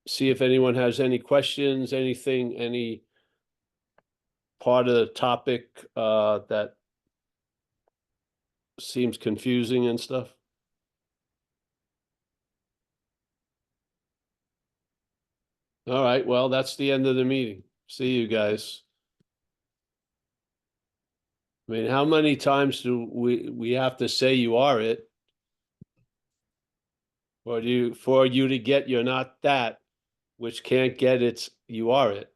see if anyone has any questions, anything, any part of the topic that seems confusing and stuff. All right, well, that's the end of the meeting. See you guys. I mean, how many times do we have to say you are it? Or for you to get you're not that, which can't get it's you are it.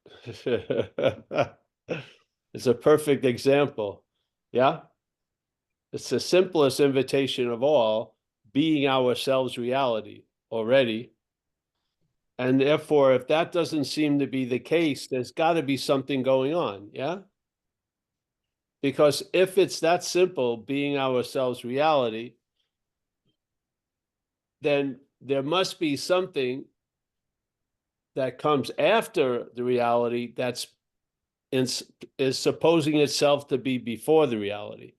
It's a perfect example. Yeah? It's the simplest invitation of all, being ourselves reality already. And therefore, if that doesn't seem to be the case, there's got to be something going on. Yeah? Because if it's that simple, being ourselves reality, then there must be something that comes after the reality that's is supposing itself to be before the reality.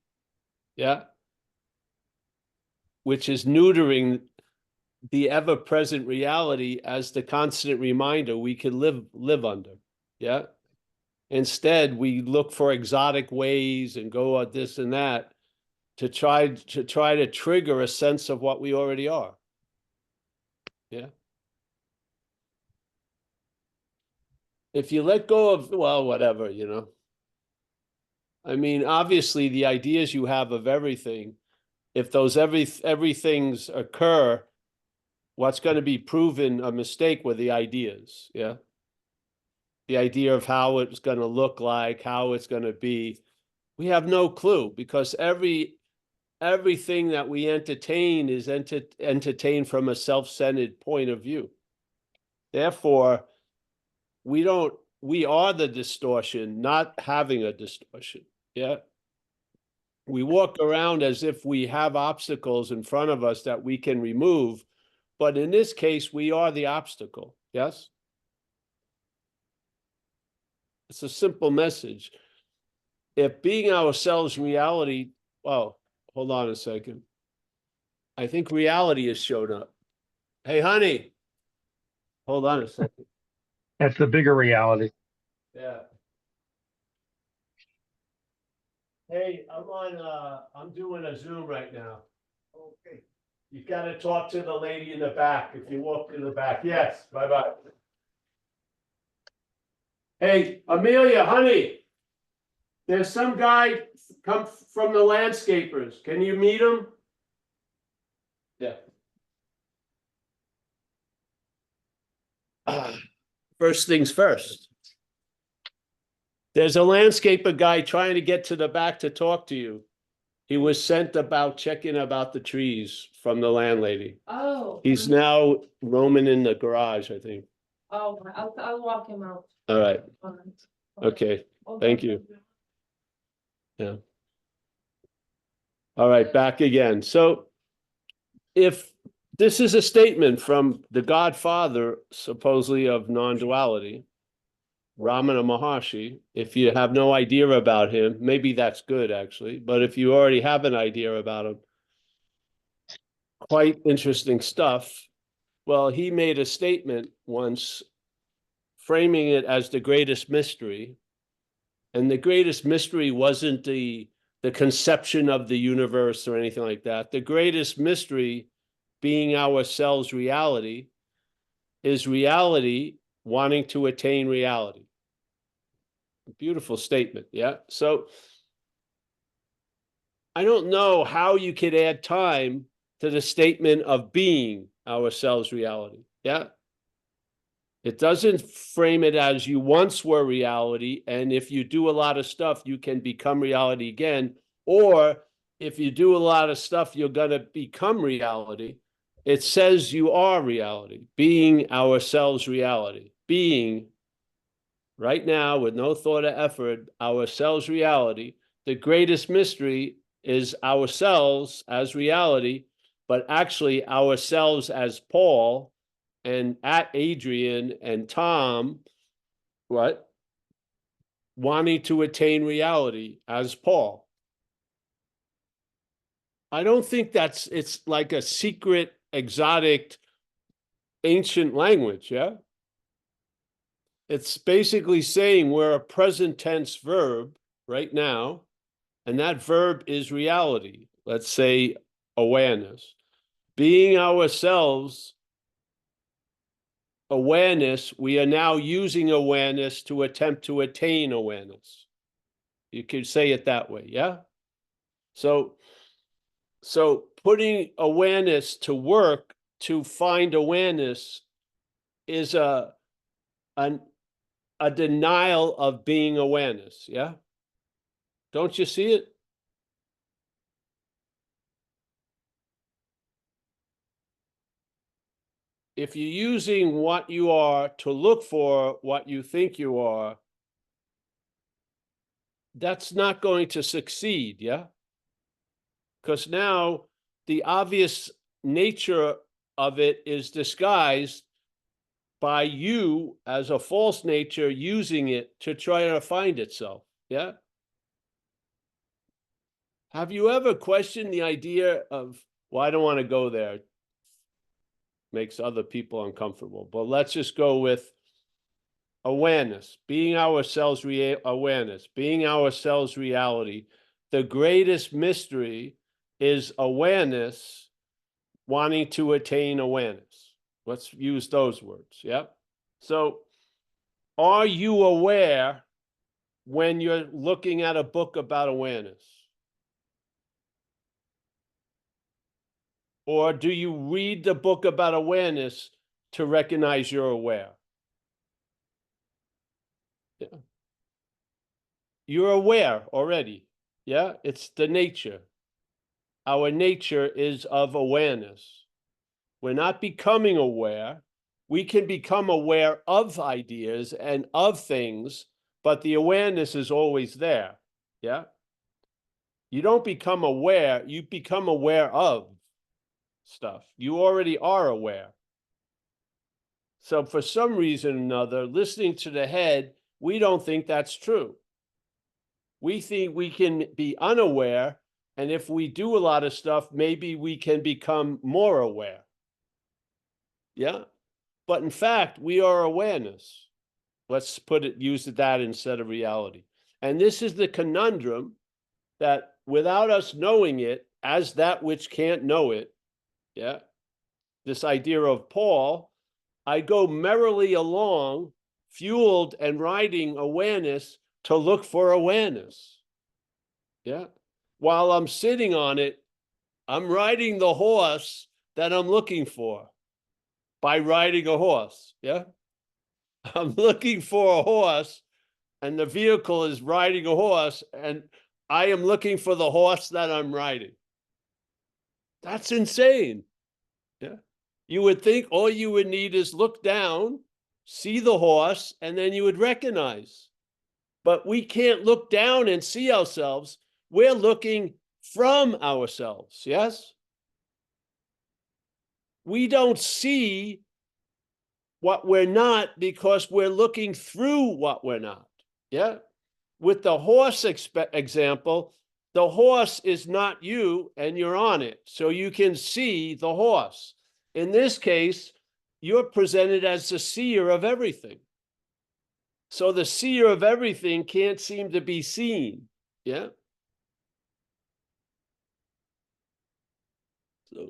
Yeah. Which is neutering the ever-present reality as the constant reminder we can live under. Yeah. Instead, we look for exotic ways and go at this and that to try to trigger a sense of what we already are. Yeah. If you let go of, well, whatever, you know. I mean, obviously, the ideas you have of everything, if those everythings occur, what's going to be proven a mistake were the ideas. Yeah. The idea of how it's going to look like, how it's going to be. We have no clue because everything that we entertain is entertained from a self-centered point of view. Therefore, we are the distortion, not having a distortion. Yeah. We walk around as if we have obstacles in front of us that we can remove. But in this case, we are the obstacle. Yes. It's a simple message. If being ourselves reality, well, hold on a second. I think reality has showed up. Hey, honey, hold on a second. That's the bigger reality. Yeah. Hey, I'm doing a Zoom right now. Okay. You got to talk to the lady in the back. If you walk in the back. Yes, bye-bye. Hey, Amelia, honey, there's some guy come from the landscapers. Can you meet him? Yeah. First things first. There's a landscaper guy trying to get to the back to talk to you. He was sent about checking about the trees from the landlady. Oh. He's now roaming in the garage, I think. Oh, I'll walk him out. All right. All right. Okay. Thank you. Yeah. All right, back again. So if this is a statement from the godfather, supposedly, of non-duality, Ramana Maharshi, if you have no idea about him, maybe that's good, actually. But if you already have an idea about him, quite interesting stuff. Well, he made a statement once framing it as the greatest mystery. And the greatest mystery wasn't the conception of the universe or anything like that. The greatest mystery, being ourselves reality, is reality wanting to attain reality. Beautiful statement. Yeah. So I don't know how you could add time to the statement of being ourselves reality. Yeah. It doesn't frame it as you once were reality, and if you do a lot of stuff, you can become reality again. Or if you do a lot of stuff, you're going to become reality. It says you are reality, being ourselves reality, being right now with no thought or effort, ourselves reality. The greatest mystery is ourselves as reality, but actually ourselves as Paul, and at Adrian and Tom, what? Wanting to attain reality as Paul. I don't think it's like a secret, exotic, ancient language, yeah? It's basically saying we're a present tense verb right now, and that verb is reality. Let's say awareness. Being ourselves, awareness, we are now using awareness to attempt to attain awareness. You could say it that way, yeah? So putting awareness to work to find awareness is a denial of being awareness, yeah? Don't you see it? If you're using what you are to look for what you think you are, that's not going to succeed, yeah? Because now the obvious nature of it is disguised by you as a false nature using it to try to find itself, yeah? Have you ever questioned the idea of, well, I don't want to go there, makes other people uncomfortable, but let's just go with awareness, being ourselves, awareness, being ourselves reality. The greatest mystery is awareness wanting to attain awareness. Let's use those words, yeah? So are you aware when you're looking at a book about awareness? Or do you read the book about awareness to recognize you're aware? Yeah. You're aware already. Yeah, it's the nature. Our nature is of awareness. We're not becoming aware. We can become aware of ideas and of things, but the awareness is always there. Yeah. You don't become aware, you become aware of stuff. You already are aware. So for some reason or another, listening to the head, we don't think that's true. We think we can be unaware, and if we do a lot of stuff, maybe we can become more aware. Yeah? But in fact, we are awareness. Let's use that instead of reality. And this is the conundrum that without us knowing it as that which can't know it, yeah, this idea of Paul, I go merrily along, fueled and riding awareness to look for awareness. Yeah. While I'm sitting on it, I'm riding the horse that I'm looking for by riding a horse. Yeah. I'm looking for a horse, and the vehicle is riding a horse, and I am looking for the horse that I'm riding. That's insane. Yeah. You would think all you would need is look down, see the horse, and then you would recognize. But we can't look down and see ourselves. We're looking from ourselves, yes? We don't see what we're not because we're looking through what we're not, yeah? With the horse example, the horse is not you and you're on it, so you can see the horse. In this case, you're presented as the seer of everything. So the seer of everything can't seem to be seen, yeah? So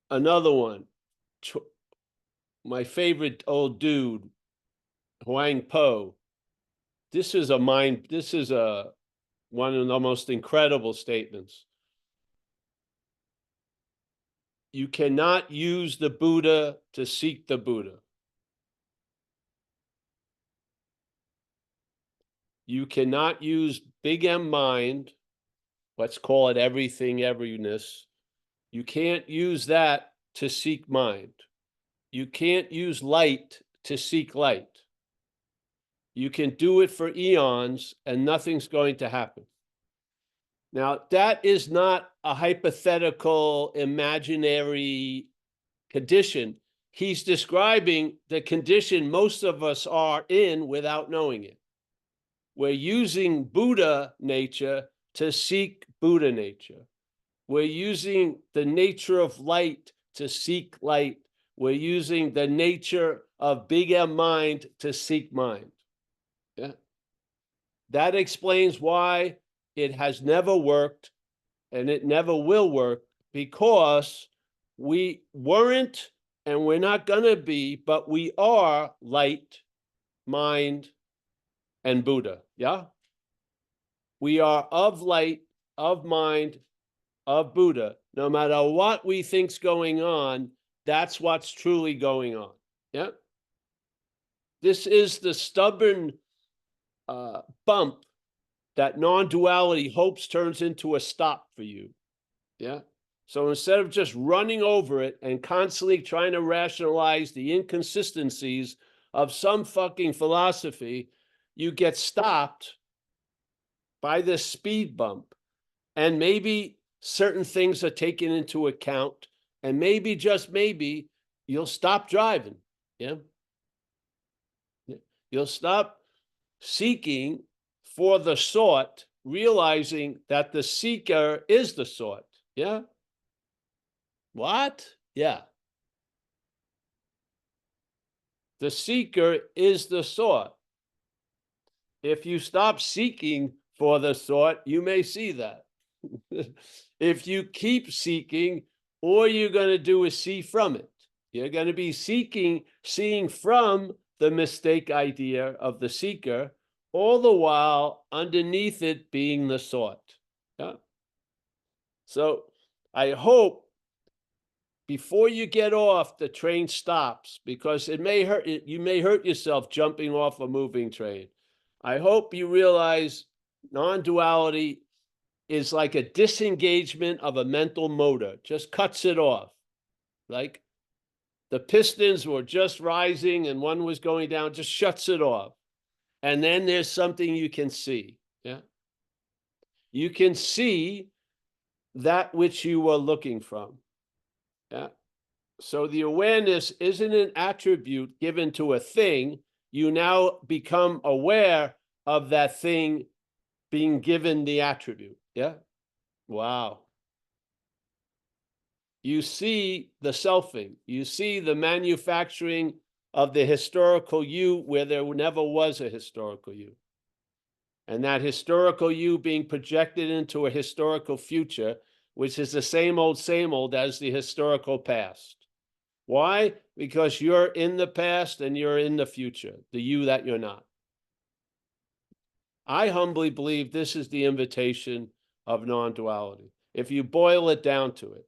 another one, my favorite old dude, Huang Po. This is one of the most incredible statements. You cannot use the Buddha to seek the Buddha. You cannot use big M mind, let's call it everything, everyness. You can't use that to seek mind. You can't use light to seek light. You can do it for eons and nothing's going to happen. Now, that is not a hypothetical, imaginary condition. He's describing the condition most of us are in without knowing it. We're using Buddha nature to seek Buddha nature. We're using the nature of light to seek light. We're using the nature of big M mind to seek mind. Yeah. That explains why it has never worked and it never will work, because we weren't and we're not going to be, but we are light, mind, and Buddha. Yeah. We are of light, of mind, of Buddha. No matter what we think's going on, that's what's truly going on. Yeah. This is the stubborn bump that non-duality hopes turns into a stop for you. Yeah. So instead of just running over it and constantly trying to rationalize the inconsistencies of some fucking philosophy, you get stopped by this speed bump. And maybe certain things are taken into account, and maybe, just maybe, you'll stop driving. Yeah. You'll stop seeking for the sought, realizing that the seeker is the sought. Yeah. What? Yeah. The seeker is the sought. If you stop seeking for the sought, you may see that. If you keep seeking, all you're going to do is see from it. You're going to be seeing from the mistake idea of the seeker, all the while underneath it being the sought. Yeah. So I hope before you get off, the train stops, because it may hurt. You may hurt yourself jumping off a moving train. I hope you realize non-duality is like a disengagement of a mental motor, just cuts it off. Like the pistons were just rising and one was going down, just shuts it off. And then there's something you can see. Yeah. You can see that which you were looking from. Yeah. So the awareness isn't an attribute given to a thing. You now become aware of that thing being given the attribute. Yeah. Wow. You see the selfing. You see the manufacturing of the historical you where there never was a historical you. And that historical you being projected into a historical future, which is the same old as the historical past. Why? Because you're in the past and you're in the future, the you that you're not. I humbly believe this is the invitation of non-duality. If you boil it down to it,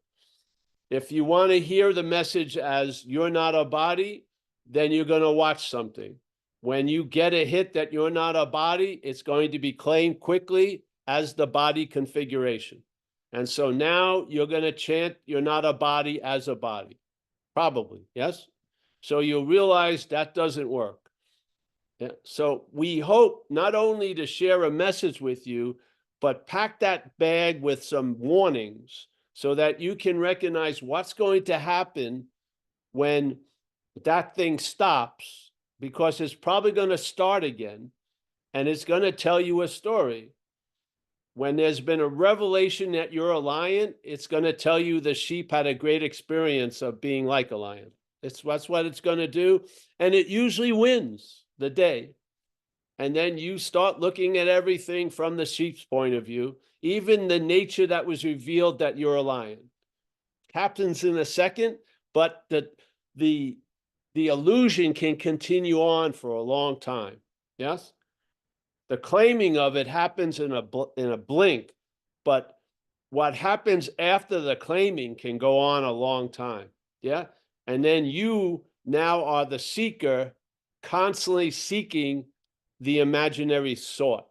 if you want to hear the message as you're not a body, then you're going to watch something. When you get a hit that you're not a body, it's going to be claimed quickly as the body configuration. And so now you're going to chant, you're not a body as a body. Probably, yes? So you'll realize that doesn't work. Yeah. So we hope not only to share a message with you, but pack that bag with some warnings so that you can recognize what's going to happen when that thing stops, because it's probably going to start again, and it's going to tell you a story. When there's been a revelation that you're a lion, it's going to tell you the sheep had a great experience of being like a lion. That's what it's going to do. And it usually wins the day. And then you start looking at everything from the sheep's point of view, even the nature that was revealed that you're a lion. Happens in a second, but the illusion can continue on for a long time. Yes? The claiming of it happens in a blink, but what happens after the claiming can go on a long time. Yeah. And then you now are the seeker, constantly seeking the imaginary sought.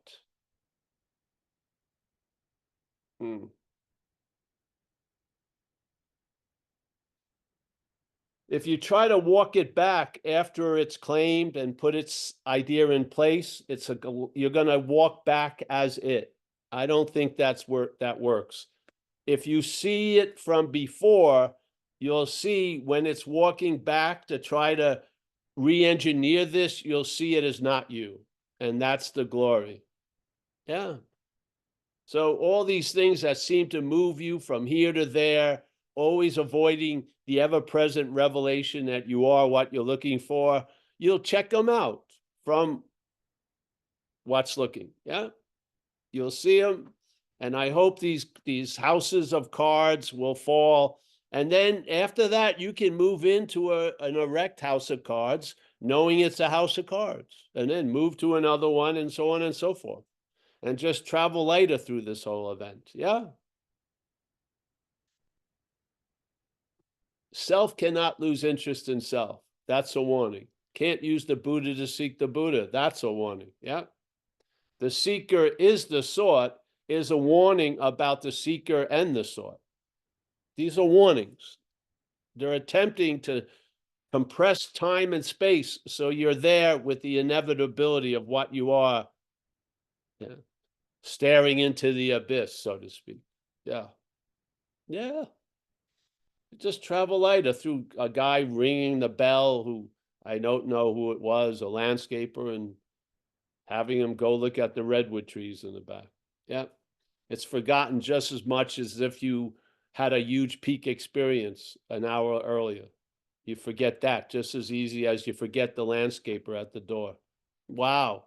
If you try to walk it back after it's claimed and put its idea in place, you're going to walk back as it. I don't think that works. If you see it from before, you'll see when it's walking back to try to re-engineer this, you'll see it as not you. And that's the glory. Yeah. So all these things that seem to move you from here to there, always avoiding the ever-present revelation that you are what you're looking for, you'll check them out from what's looking. Yeah, you'll see them. And I hope these houses of cards will fall. And then after that, you can move into an erect house of cards, knowing it's a house of cards, and then move to another one, and so on and so forth. And just travel lighter through this whole event. Yeah. Self cannot lose interest in self. That's a warning. Can't use the Buddha to seek the Buddha. That's a warning. Yeah. The seeker is the sought is a warning about the seeker and the sought. These are warnings. They're attempting to compress time and space so you're there with the inevitability of what you are, yeah, staring into the abyss, so to speak. Yeah. Yeah. Just travel lighter through a guy ringing the bell who I don't know who it was, a landscaper, and having him go look at the redwood trees in the back. Yeah. It's forgotten just as much as if you had a huge peak experience an hour earlier. You forget that just as easy as you forget the landscaper at the door. Wow.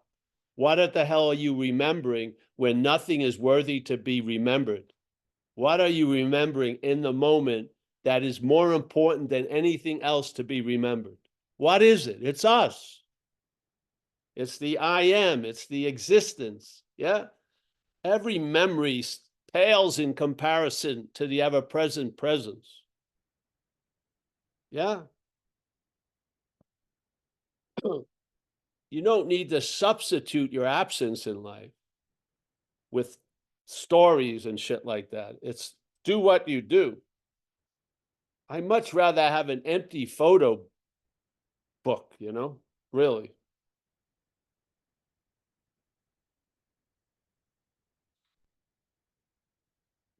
What the hell are you remembering when nothing is worthy to be remembered? What are you remembering in the moment that is more important than anything else to be remembered? What is it? It's us. It's the I am. It's the existence. Yeah. Every memory pales in comparison to the ever-present presence. Yeah. You don't need to substitute your absence in life with stories and shit like that. It's do what you do. I much rather have an empty photo book, really.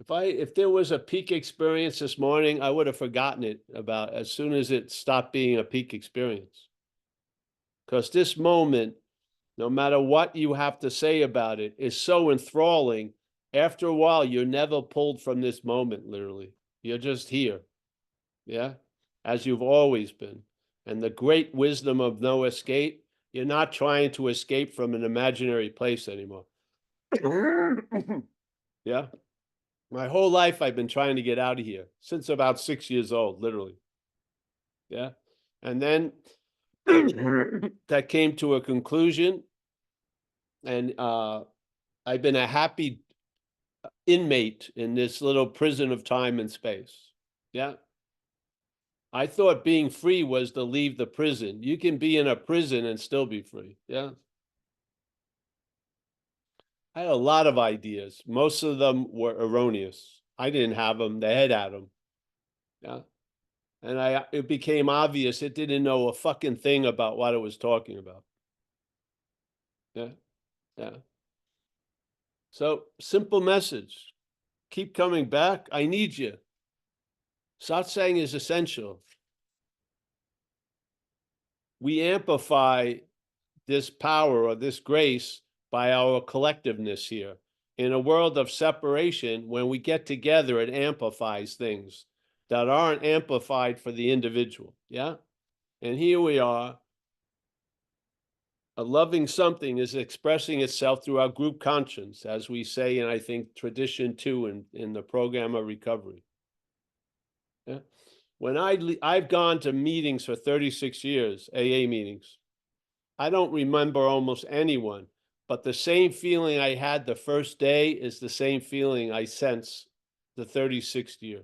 If there was a peak experience this morning, I would have forgotten it about as soon as it stopped being a peak experience. Because this moment, no matter what you have to say about it, is so enthralling. After a while, you're never pulled from this moment, literally. You're just here. Yeah. As you've always been. And the great wisdom of no escape, you're not trying to escape from an imaginary place anymore. Yeah. My whole life, I've been trying to get out of here since about 6 years old, literally. Yeah. And then that came to a conclusion. And I've been a happy inmate in this little prison of time and space. Yeah. I thought being free was to leave the prison. You can be in a prison and still be free. Yeah. I had a lot of ideas. Most of them were erroneous. I didn't have them. The head had them. Yeah. And it became obvious it didn't know a fucking thing about what it was talking about. Yeah. Yeah. So simple message. Keep coming back. I need you. Satsang is essential. We amplify this power or this grace by our collectiveness here. In a world of separation, when we get together, it amplifies things that aren't amplified for the individual. Yeah. And here we are. A loving something is expressing itself through our group conscience, as we say, and I think tradition 2 in the program of recovery. Yeah. When I've gone to meetings for 36 years, AA meetings, I don't remember almost anyone, but the same feeling I had the first day is the same feeling I sense the 36th year.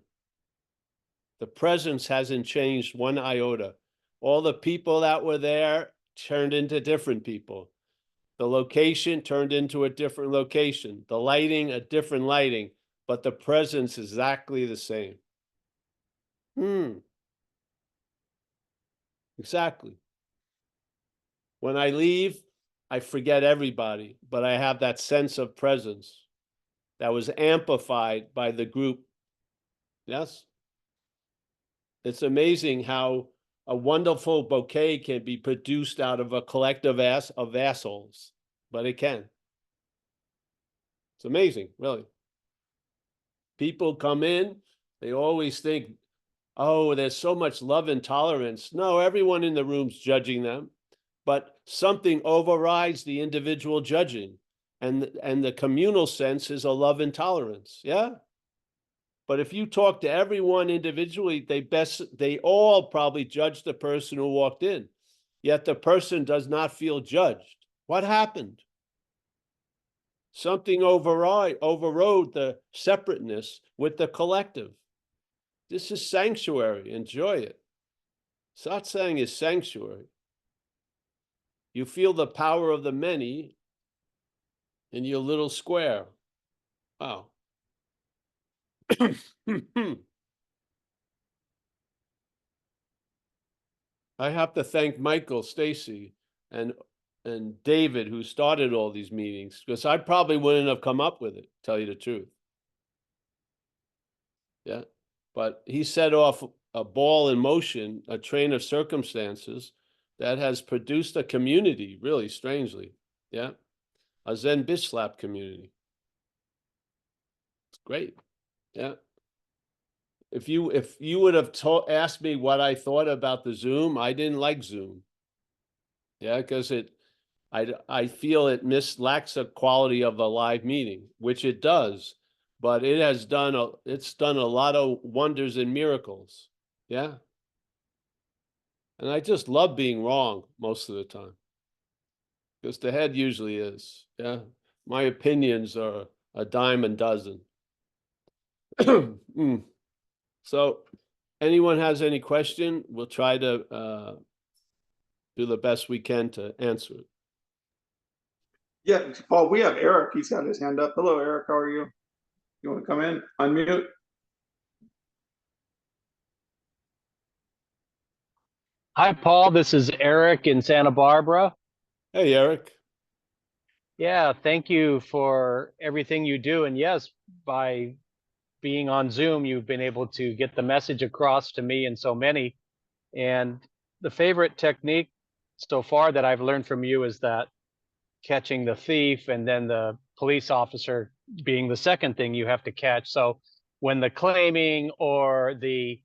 The presence hasn't changed one iota. All the people that were there turned into different people. The location turned into a different location. The lighting, a different lighting, but the presence is exactly the same. Exactly. When I leave, I forget everybody, but I have that sense of presence that was amplified by the group. Yes. It's amazing how a wonderful bouquet can be produced out of a collective of assholes, but it can. It's amazing, really. People come in They always think, oh, there's so much love and tolerance. No, everyone in the room's judging them, but something overrides the individual judging. And the communal sense is a love and tolerance. Yeah. But if you talk to everyone individually, they all probably judge the person who walked in. Yet the person does not feel judged. What happened? Something overrode the separateness with the collective. This is sanctuary. Enjoy it. Satsang is sanctuary. You feel the power of the many in your little square. Wow. I have to thank Michael, Stacy, and David, who started all these meetings, because I probably wouldn't have come up with it, tell you the truth. Yeah. But he set off a ball in motion, a train of circumstances that has produced a community, really strangely. Yeah. A Zen bitch slap community. It's great. Yeah. If you would have asked me what I thought about the Zoom, I didn't like Zoom. Yeah, because I feel it lacks a quality of a live meeting, which it does, but it's done a lot of wonders and miracles. Yeah. And I just love being wrong most of the time. Because the head usually is. Yeah. My opinions are a dime a dozen. So anyone has any question, we'll try to do the best we can to answer it. Yeah, Paul, we have Eric. He's got his hand up. Hello, Eric. How are you? You want to come in? Unmute. Hi, Paul. This is Eric in Santa Barbara. Hey, Eric. Yeah, thank you for everything you do. And yes, by being on Zoom, you've been able to get the message across to me and so many. And the favorite technique so far that I've learned from you is that catching the thief and then the police officer being the second thing you have to catch. So when the claiming or the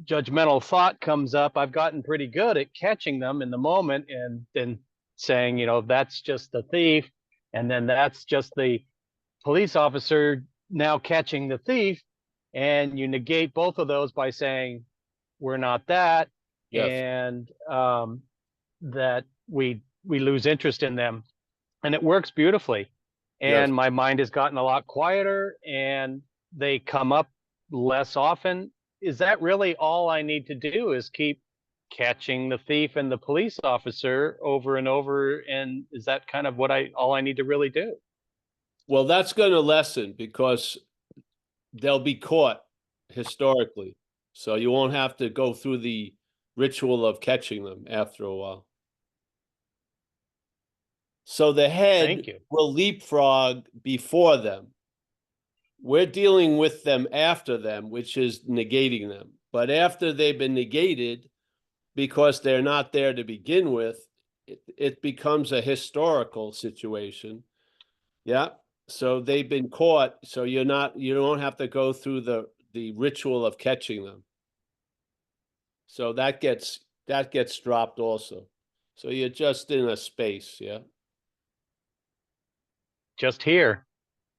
judgmental thought comes up, I've gotten pretty good at catching them in the moment and then saying, that's just the thief. And then that's just the police officer now catching the thief. And you negate both of those by saying, we're not that. Yes. And that we lose interest in them. And it works beautifully. And Yes. my mind has gotten a lot quieter and they come up less often. Is that really all I need to do, is keep catching the thief and the police officer over and over? And is that kind of all I need to really do? Well, that's going to lessen because they'll be caught historically. So you won't have to go through the ritual of catching them after a while. So the head will leapfrog before them. We're dealing with them after them, which is negating them. But after they've been negated, because they're not there to begin with, it becomes a historical situation. Yeah. So they've been caught. So you don't have to go through the ritual of catching them. So that gets dropped also. So you're just in a space. Yeah. Just here.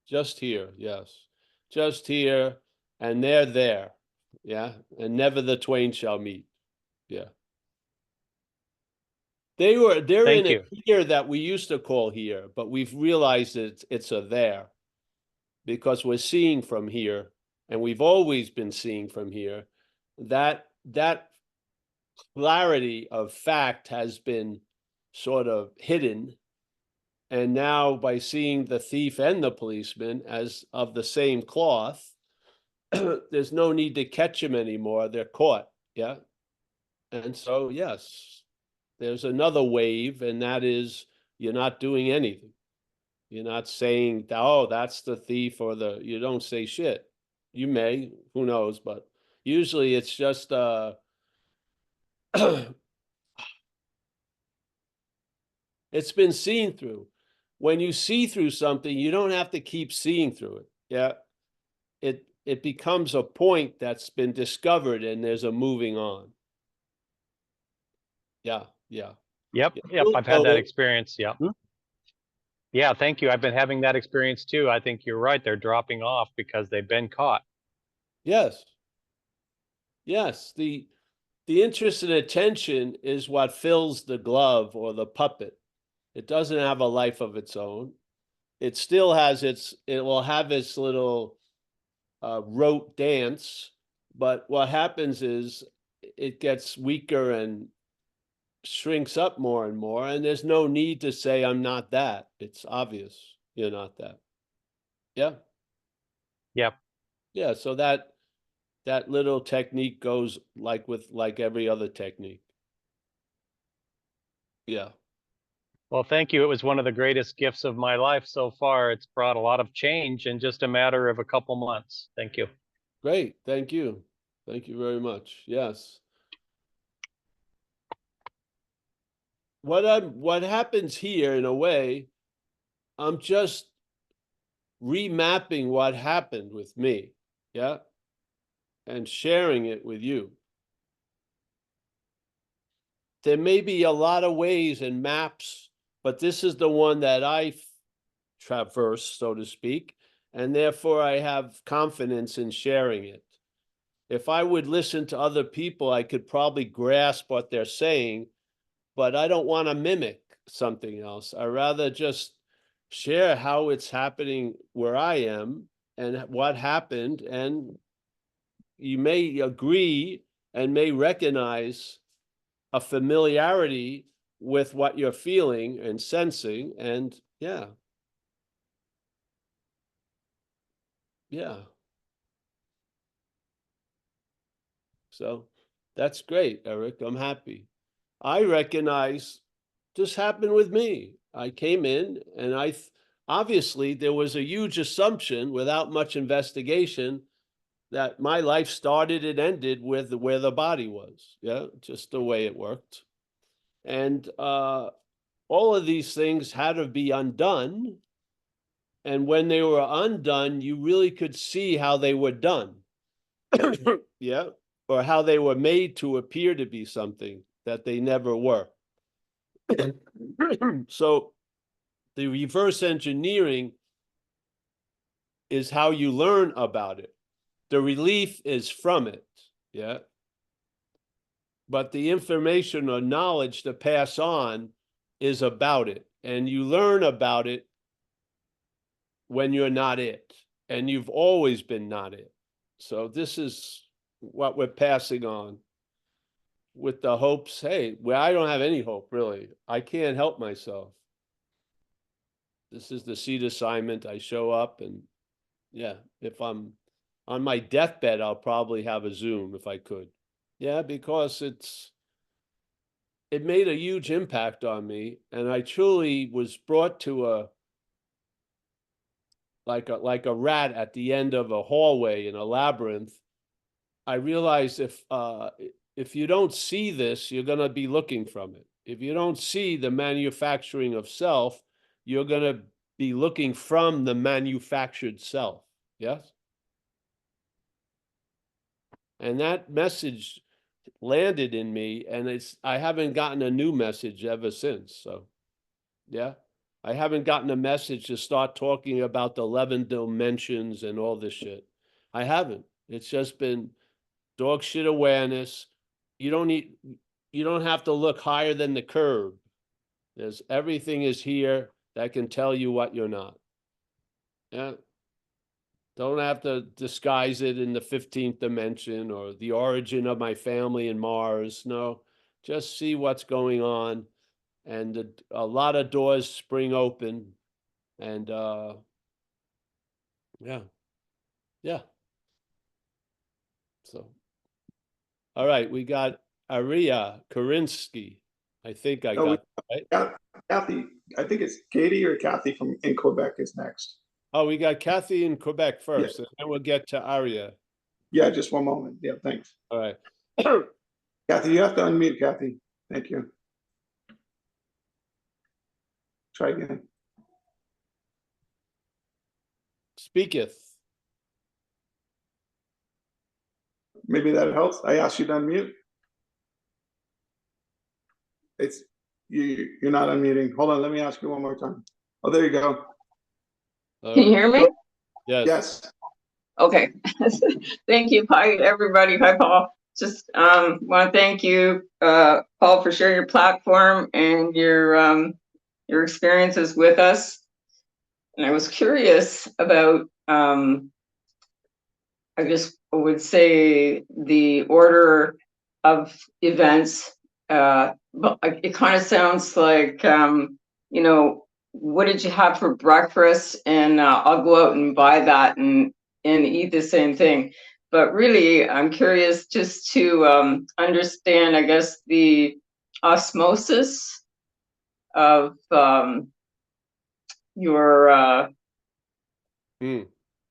Just here. Yes. Just here. And they're there. Yeah. And never the twain shall meet. Yeah. They're in a here that we used to call here, but we've realized that it's a there because we're seeing from here, and we've always been seeing from here. That clarity of fact has been sort of hidden. And now by seeing the thief and the policeman as of the same cloth, there's no need to catch them anymore. They're caught. Yeah. And so, yes, there's another wave, and that is you're not doing anything. You're not saying, oh, that's the thief, or you don't say shit. You may, who knows, but usually it's just it's been seen through. When you see through something, you don't have to keep seeing through it. Yeah. it becomes a point that's been discovered and there's a moving on. Yeah, yeah. Yep, Yeah, yep, you'll I've had that know. experience, yeah. Hmm? Yeah, thank you. I've been having that experience too. I think you're right. They're dropping off because they've been caught. Yes. Yes, the interest and attention is what fills the glove or the puppet. It doesn't have a life of its own. It still has it will have its little rote dance, but what happens is it gets weaker and shrinks up more and more, and there's no need to say, I'm not that. It's obvious you're not that. Yeah. Yep. Yeah. So that little technique goes like every other technique. Yeah. Well, thank you. It was one of the greatest gifts of my life so far. It's brought a lot of change in just a matter of a couple months. Thank you. Great. Thank you. Thank you very much. Yes. What happens here in a way, I'm just remapping what happened with me. Yeah. And sharing it with you. There may be a lot of ways and maps, but this is the one that I traverse, so to speak, and therefore I have confidence in sharing it. If I would listen to other people, I could probably grasp what they're saying, but I don't want to mimic something else. I rather just share how it's happening where I am and what happened, and you may agree and may recognize a familiarity with what you're feeling and sensing, and yeah. So that's great, Eric. I'm happy. I recognize this happened with me. I came in and obviously there was a huge assumption without much investigation that my life started and ended with where the body was. Yeah, just the way it worked. And all of these things had to be undone. And when they were undone, you really could see how they were done. Yeah. Or how they were made to appear to be something that they never were. So the reverse engineering is how you learn about it. The relief is from it. Yeah. But the information or knowledge to pass on is about it. And you learn about it when you're not it. And you've always been not it. So this is what we're passing on with the hopes, hey, well, I don't have any hope, really. I can't help myself. This is the seed assignment. I show up, and yeah, if I'm on my deathbed, I'll probably have a Zoom if I could. Yeah, because it made a huge impact on me, and I truly was brought to a like a rat at the end of a hallway in a labyrinth. I realized if you don't see this, you're going to be looking from it. If you don't see the manufacturing of self, you're going to be looking from the manufactured self. Yes. And that message landed in me, and I haven't gotten a new message ever since. So, yeah, I haven't gotten a message to start talking about the 11 dimensions and all this shit. I haven't. It's just been dog shit awareness. You don't have to look higher than the curb. Everything is here that can tell you what you're not. Yeah. Don't have to disguise it in the 15th dimension or the origin of my family in Mars. No, just see what's going on. And a lot of doors spring open. And yeah. Yeah. So, all right, we got Aria Karinsky. I think I No, got that right. Kathy, I think it's Katie or Kathy from in Quebec is next. Oh, we got Kathy in Quebec first, Yeah. and then we'll get to Aria. Yeah, just one moment. Yeah, thanks. All right. Kathy, you have to unmute, Kathy. Thank you. Try again. Speaketh. Maybe that helps. I asked you to unmute. It's you're not unmuting. Hold on, let me ask you one more time. Oh, there you go. Can you hear me? Yes. Yes. Okay. Thank you. Hi, everybody. Hi, Paul. Just want to thank you, Paul, for sharing your platform and your experiences with us. And I was curious about, I just would say the order of events. But it kind of sounds like, you know, what did you have for breakfast? And I'll go out and buy that and eat the same thing. But really, I'm curious just to understand, I guess, the osmosis of your you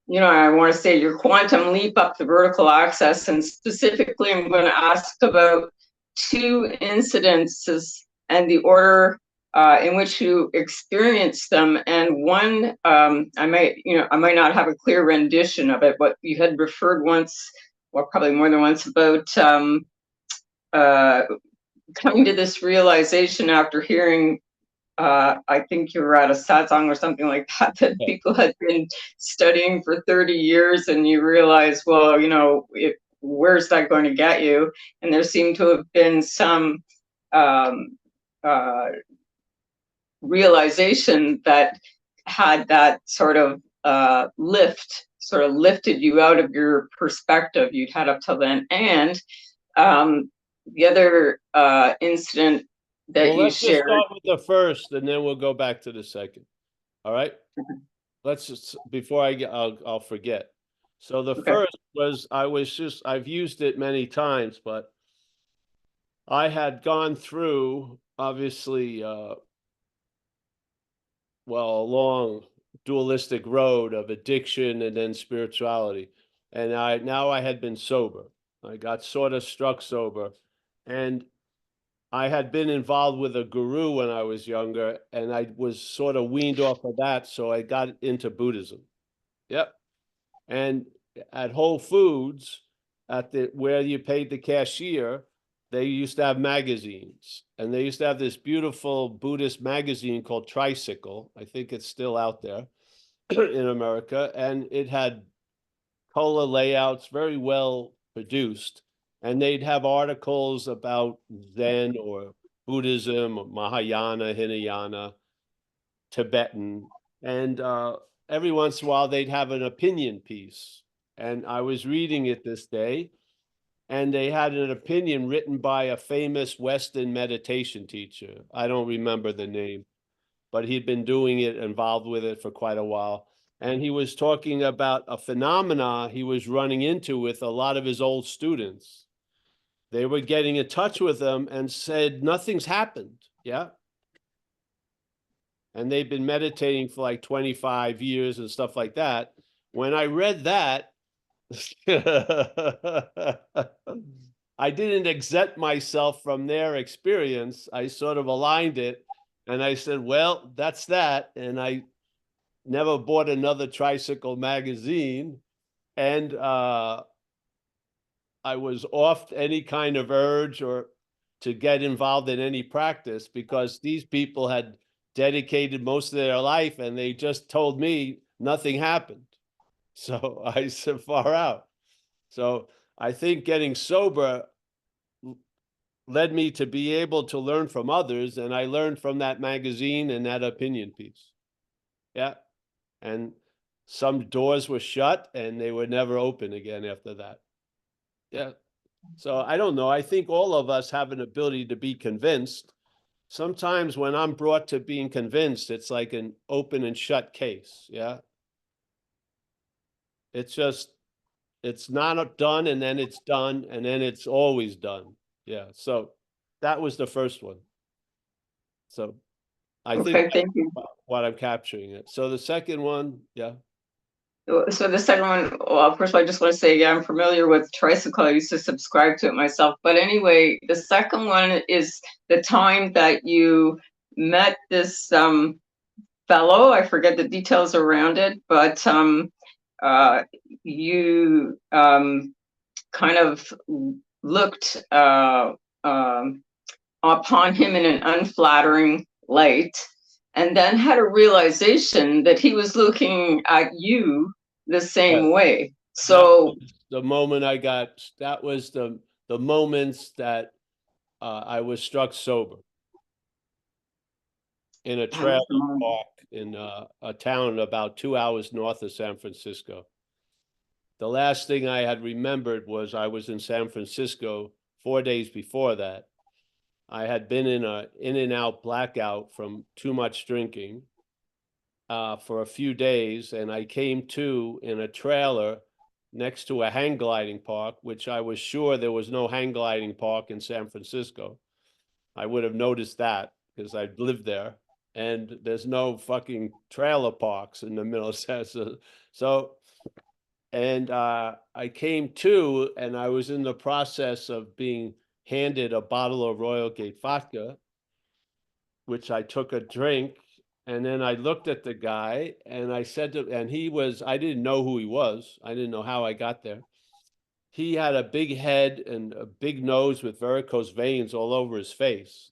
know, I want to say your quantum leap up the vertical axis, and specifically, I'm going to ask about two incidences and the order in which you experienced them. And one, I might not have a clear rendition of it, but you had referred once, or probably more than once, about coming to this realization after hearing I think you were at a satsang or something like that, that people had been studying for 30 years, and you realize, well, you know, where's that going to get you? And there seemed to have been some um, realization that had that sort of sort of lifted you out of your perspective you'd had up till then. And the other incident that Well, you let's just shared. start with the first, and then we'll go back to the second. All right. Let's just, before I'll forget. So the Okay. first was, I've used it many times, but I had gone through, obviously, well, a long dualistic road of addiction and then spirituality. And now I had been sober. I got sort of struck sober, and I had been involved with a guru when I was younger, and I was sort of weaned off of that, so I got into Buddhism. Yep. And at Whole Foods, where you paid the cashier, they used to have magazines, and they used to have this beautiful Buddhist magazine called Tricycle. I think it's still out there in America, and it had color layouts, very well produced, and they'd have articles about Zen or Buddhism, or Mahayana, Hinayana, Tibetan, and every once in a while they'd have an opinion piece. And I was reading it this day, and they had an opinion written by a famous Western meditation teacher. I don't remember the name, but he'd been doing it, involved with it for quite a while. And he was talking about a phenomena he was running into with a lot of his old students. They were getting in touch with them and said, nothing's happened. Yeah. And they've been meditating for like 25 years and stuff like that. When I read that, I didn't exempt myself from their experience. I sort of aligned it, and I said, well, that's that. And I never bought another Tricycle magazine. And I was off any kind of urge or to get involved in any practice, because these people had dedicated most of their life, and they just told me nothing happened. So I said, far out. So I think getting sober led me to be able to learn from others, and I learned from that magazine and that opinion piece. Yeah. And some doors were shut, and they were never open again after that. Yeah. So I don't know. I think all of us have an ability to be convinced. Sometimes when I'm brought to being convinced, it's like an open and shut case. Yeah. It's not done, and then it's done, and then it's always done. Yeah. So that was the first one. So I think Okay, thank you. what I'm capturing it. So the second one, yeah. So the second one, well, first of all, I just want to say, yeah, I'm familiar with Tricycle. I used to subscribe to it myself. But anyway, the second one is the time that you met this fellow. I forget the details around it, but you kind of looked upon him in an unflattering light, and then had a realization that he was looking at you the same way. So the moment that was the moments that I was struck sober in a trailer park in a town about 2 hours north of San Francisco. The last thing I had remembered was I was in San Francisco 4 days before that. I had been in a in and out blackout from too much drinking for a few days, and I came to in a trailer next to a hang gliding park, which I was sure there was no hang gliding park in San Francisco. I would have noticed that because I'd lived there, and there's no fucking trailer parks in the middle of San Francisco. So, and I came to, and I was in the process of being handed a bottle of Royal Gate vodka, which I took a drink. And then I looked at the guy and I said to, and he was, I didn't know who he was. I didn't know how I got there. He had a big head and a big nose with varicose veins all over his face.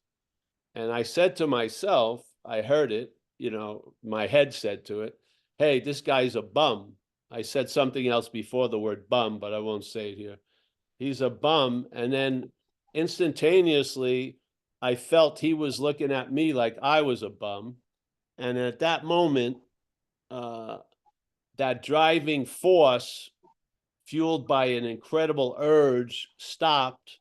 And I said to myself, I heard it, you know, my head said to it, hey, this guy's a bum. I said something else before the word bum, but I won't say it here. He's a bum. And then instantaneously, I felt he was looking at me like I was a bum. And at that moment, that driving force, fueled by an incredible urge, stopped.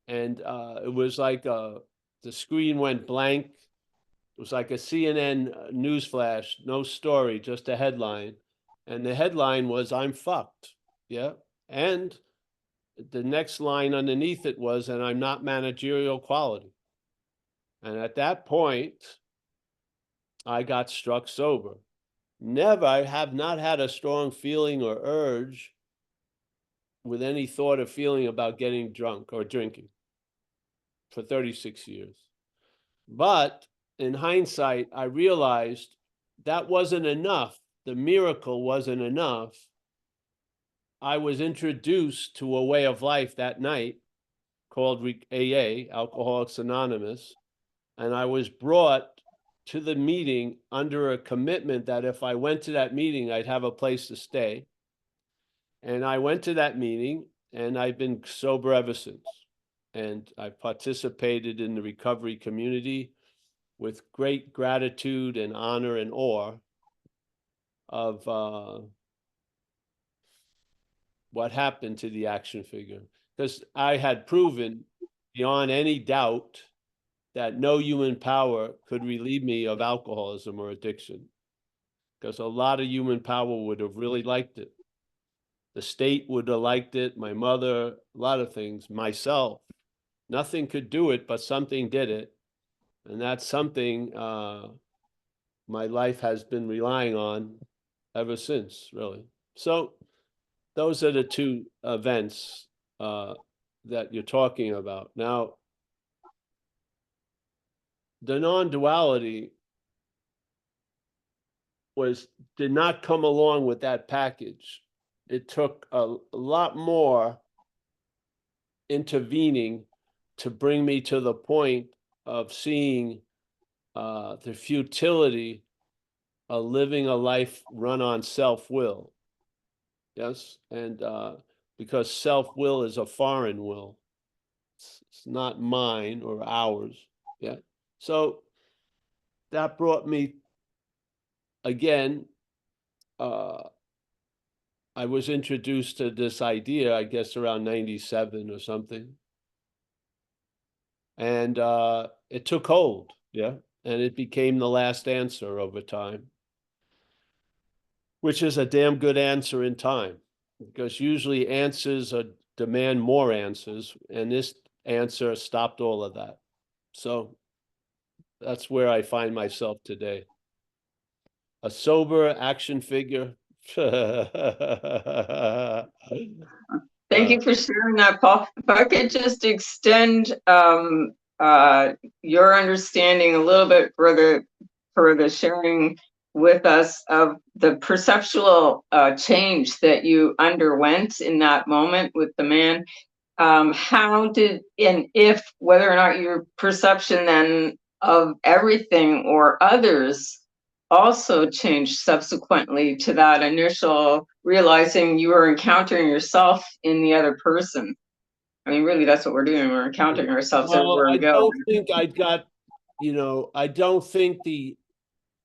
And it was like the screen went blank. It was like a CNN news flash, no story, just a headline. And the headline was, I'm fucked. Yeah. And the next line underneath it was, and I'm not managerial quality. And at that point, I got struck sober. Never, I have not had a strong feeling or urge with any thought or feeling about getting drunk or drinking for 36 years. But in hindsight, I realized that wasn't enough. The miracle wasn't enough. I was introduced to a way of life that night called AA, Alcoholics Anonymous, and I was brought to the meeting under a commitment that if I went to that meeting, I'd have a place to stay. And I went to that meeting, and I've been sober ever since. And I've participated in the recovery community with great gratitude and honor and awe of what happened to the action figure. Because I had proven beyond any doubt that no human power could relieve me of alcoholism or addiction. Because a lot of human power would have really liked it. The state would have liked it, my mother, a lot of things, myself. Nothing could do it, but something did it. And that's something my life has been relying on ever since, really. So those are the two events that you're talking about. Now, the non-duality did not come along with that package. It took a lot more intervening to bring me to the point of seeing the futility of living a life run on self-will. Yes, and because self-will is a foreign will. It's not mine or ours. Yeah. So that brought me again, I was introduced to this idea, I guess around 97 or something. And it took hold, yeah. And it became the last answer over time, which is a damn good answer in time, because usually answers demand more answers, and this answer stopped all of that. So that's where I find myself today. A sober action figure. thank you for sharing that, Paul. If I could just extend your understanding a little bit for the sharing with us of the perceptual change that you underwent in that moment with the man. How did, and if, whether or not your perception then of everything or others also changed subsequently to that initial realizing you were encountering yourself in the other person? I mean, really, that's what we're doing. We're encountering ourselves Well, everywhere I we go. don't think I got, I don't think the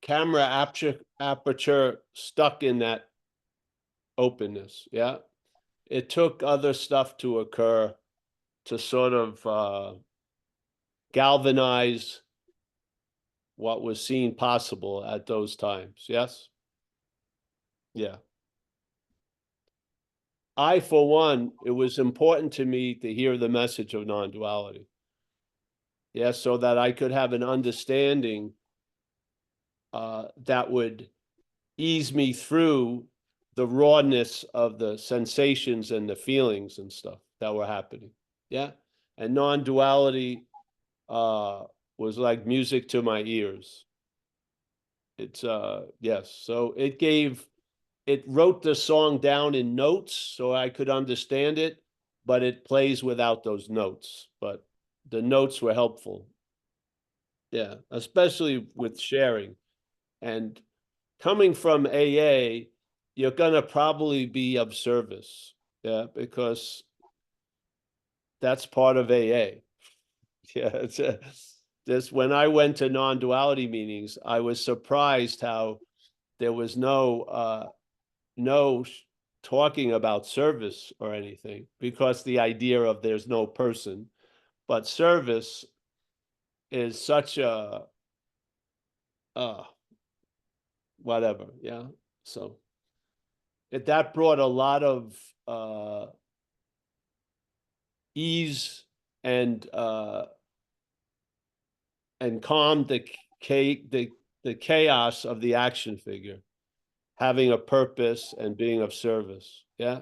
camera aperture stuck in that openness. Yeah. It took other stuff to occur to sort of galvanize what was seen possible at those times. Yes. Yeah. For one, it was important to me to hear the message of non-duality. Yeah, so that I could have an understanding that would ease me through the rawness of the sensations and the feelings and stuff that were happening. Yeah. And non-duality was like music to my ears. It's yes. So it wrote the song down in notes so I could understand it, but it plays without those notes. But the notes were helpful. Yeah, especially with sharing. And coming from AA, you're gonna probably be of service. Yeah, because that's part of AA. Yeah, this when I went to non-duality meetings, I was surprised how there was no talking about service or anything, because the idea of there's no person, but service is such a whatever. Yeah. So that brought a lot of ease and calmed the chaos of the action figure, having a purpose and being of service. Yeah.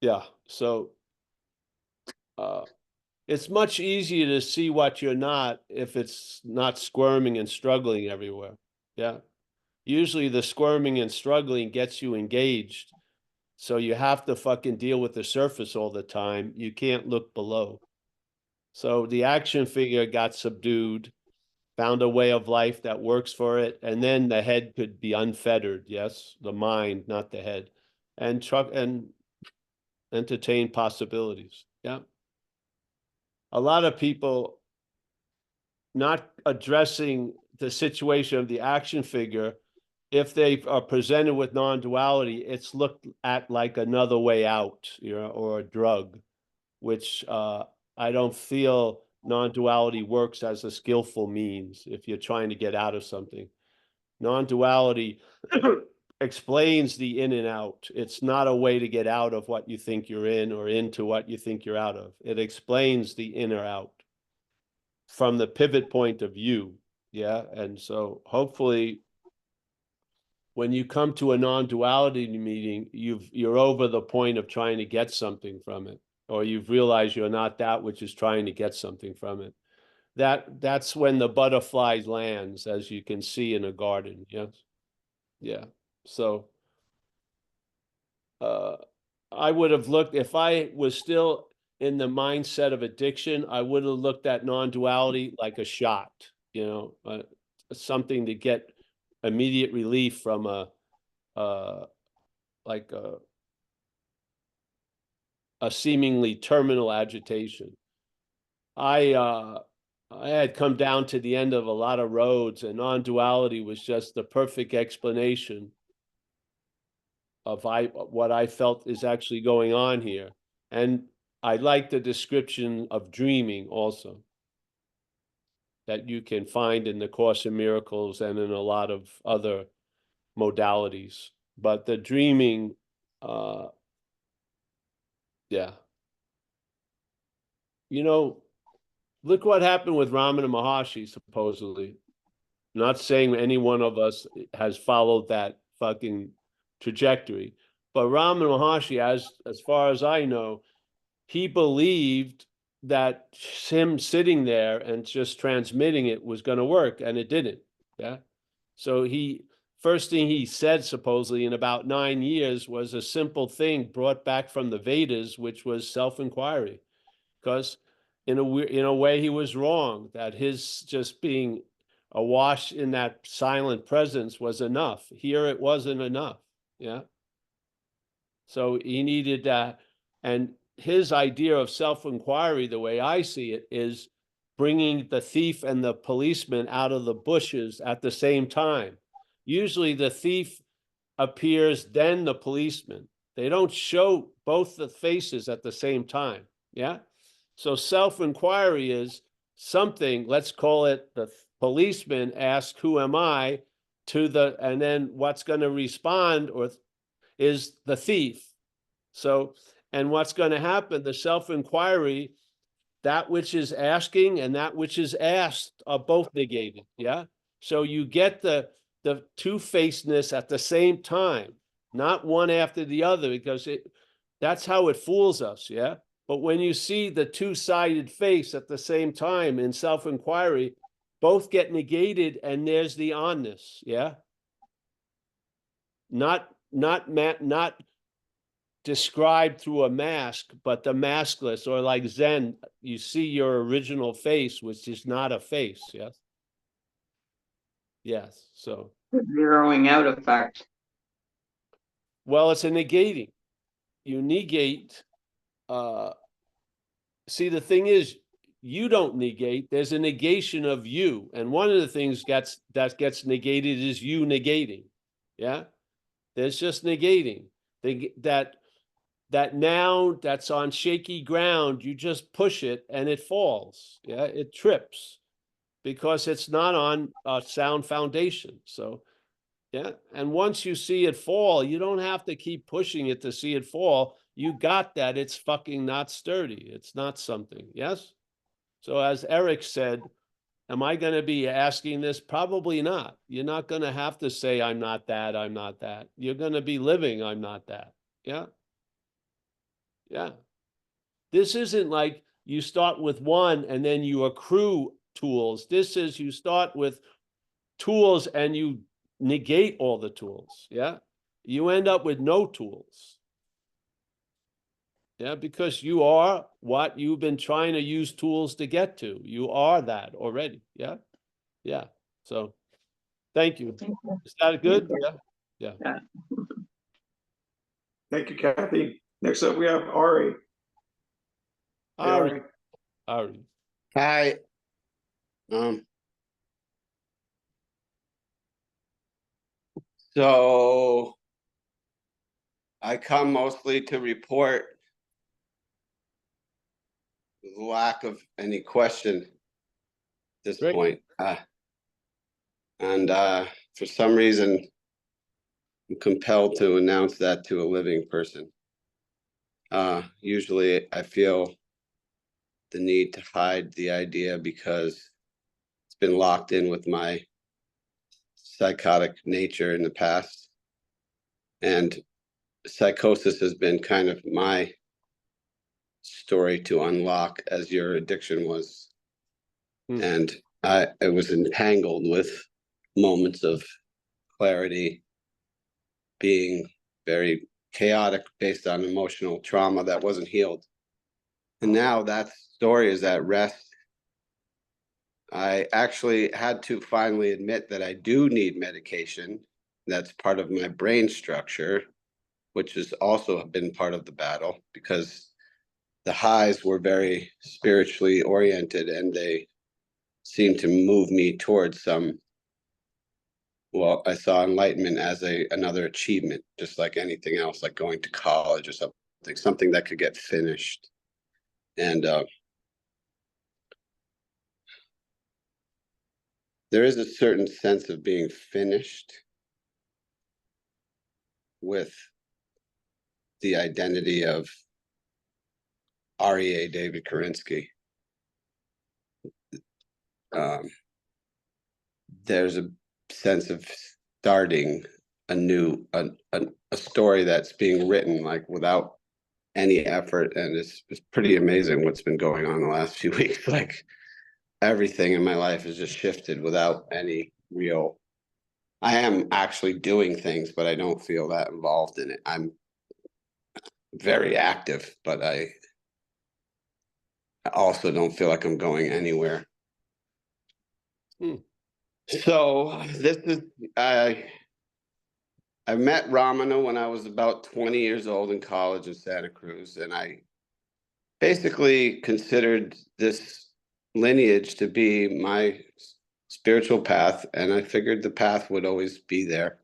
Yeah. So it's much easier to see what you're not if it's not squirming and struggling everywhere. Yeah. Usually the squirming and struggling gets you engaged. So you have to fucking deal with the surface all the time. You can't look below. So the action figure got subdued, found a way of life that works for it, and then the head could be unfettered. Yes, the mind, not the head, and entertain possibilities. Yeah, a lot of people not addressing the situation of the action figure. If they are presented with non-duality, it's looked at like another way out, or a drug, which I don't feel non-duality works as a skillful means if you're trying to get out of something. Non-duality explains the in and out. It's not a way to get out of what you think you're in or into what you think you're out of. It explains the in or out from the pivot point of view. Yeah. And so hopefully when you come to a non-duality meeting, you're over the point of trying to get something from it, or you've realized you're not that which is trying to get something from it. That's when the butterfly lands, as you can see in a garden. Yes. Yeah. So I would have looked, if I was still in the mindset of addiction, I would have looked at non-duality like a shot, something to get immediate relief from like a seemingly terminal agitation. I had come down to the end of a lot of roads, and non-duality was just the perfect explanation of what I felt is actually going on here. And I like the description of dreaming also that you can find in the Course in Miracles and in a lot of other modalities. But the dreaming, yeah. Look what happened with Ramana Maharshi, supposedly. Not saying any one of us has followed that fucking trajectory, but Ramana Maharshi, as far as I know, he believed that him sitting there and just transmitting it was going to work, and it didn't. Yeah. So first thing he said, supposedly in about 9 years, was a simple thing brought back from the Vedas, which was self-inquiry. Because in a way he was wrong, that his just being awash in that silent presence was enough. Here it wasn't enough. Yeah. So he needed that. And his idea of self-inquiry, the way I see it, is bringing the thief and the policeman out of the bushes at the same time. Usually the thief appears, then the policeman. They don't show both the faces at the same time. Yeah. So self-inquiry is something, let's call it the policeman asks, who am I? And then what's going to respond is the thief. So, and what's going to happen, the self-inquiry, that which is asking and that which is asked are both negated. Yeah. So you get the two-facedness at the same time, not one after the other, because that's how it fools us. Yeah. But when you see the two-sided face at the same time in self-inquiry, both get negated, and there's the onness. Yeah. Not described through a mask, but the maskless, or like Zen, you see your original face, which is not a face. Yes. Yes. So, Zeroing out effect. well, it's a negating. You negate. See, the thing is, you don't negate. There's a negation of you, and one of the things that gets negated is you negating. Yeah. There's just negating. That noun that's on shaky ground, you just push it and it falls. Yeah, it trips because it's not on a sound foundation. So, yeah. And once you see it fall, you don't have to keep pushing it to see it fall. You got that. It's fucking not sturdy. It's not something. Yes. So, as Eric said, am I going to be asking this? Probably not. You're not going to have to say, I'm not that. I'm not that. You're going to be living, I'm not that. Yeah. Yeah. This isn't like you start with one and then you accrue tools. This is you start with tools and you negate all the tools. Yeah. You end up with no tools. Yeah. Because you are what you've been trying to use tools to get to. You are that already. Yeah. Yeah. So thank you. Is that good? Yeah. Yeah. Yeah. Thank you, Kathy. Next up, we have Ari. Hey, Ari. Ari. Hi. So I come mostly to report the lack of any question at this Great. point. And for some reason, I'm compelled to announce that to a living person. Usually I feel the need to hide the idea because it's been locked in with my psychotic nature in the past. And psychosis has been kind of my story to unlock, as your addiction was. And I was entangled with moments of clarity, being very chaotic based on emotional trauma that wasn't healed. And now that story is at rest. I actually had to finally admit that I do need medication. That's part of my brain structure, which has also been part of the battle, because the highs were very spiritually oriented and they seemed to move me towards some, well, I saw enlightenment as another achievement, just like anything else, like going to college or something that could get finished. And there is a certain sense of being finished with the identity of REA David Korinsky. There's a sense of starting a story that's being written like without any effort, and it's pretty amazing what's been going on the last few weeks. Like everything in my life has just shifted without any real I am actually doing things, but I don't feel that involved in it. I'm very active, but I also don't feel like I'm going anywhere. Hmm. So this is I met Ramana when I was about 20 years old in college in Santa Cruz, and I basically considered this lineage to be my spiritual path, and I figured the path would always be there.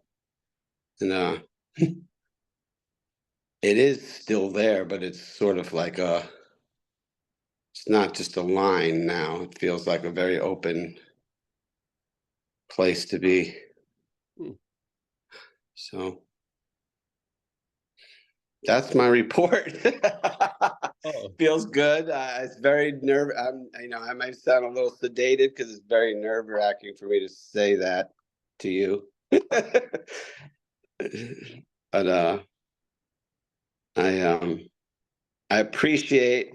And it is still there, but it's sort of like it's not just a line now. It feels like a very open place to be. Hmm. So that's my report. Oh, Feels good. It's very I might sound a little sedated because it's very nerve-wracking for me to say that to you. But I appreciate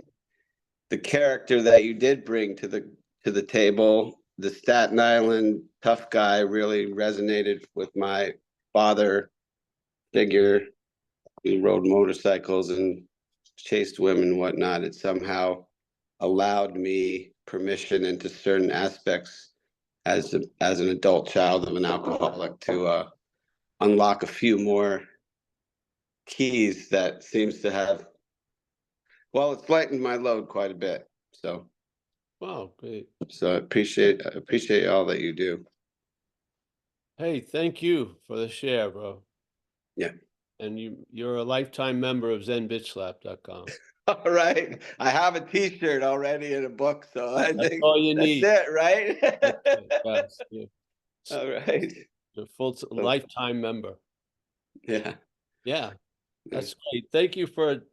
the character that you did bring to the table. The Staten Island tough guy really resonated with my father figure. He rode motorcycles and chased women and whatnot. It somehow allowed me permission into certain aspects as an adult child of an alcoholic to unlock a few more keys that seems to have, well, it's lightened my load quite a bit. So wow, great. I appreciate all that you do. Hey, thank you for the share, bro. Yeah. And you're a lifetime member of ZenBitchSlap.com. All right. I have a T-shirt already and a book, so I That's think all you that's need. it, right? That's it. Yes, All right. you're a full lifetime member. Yeah. Yeah, that's great. Thank you for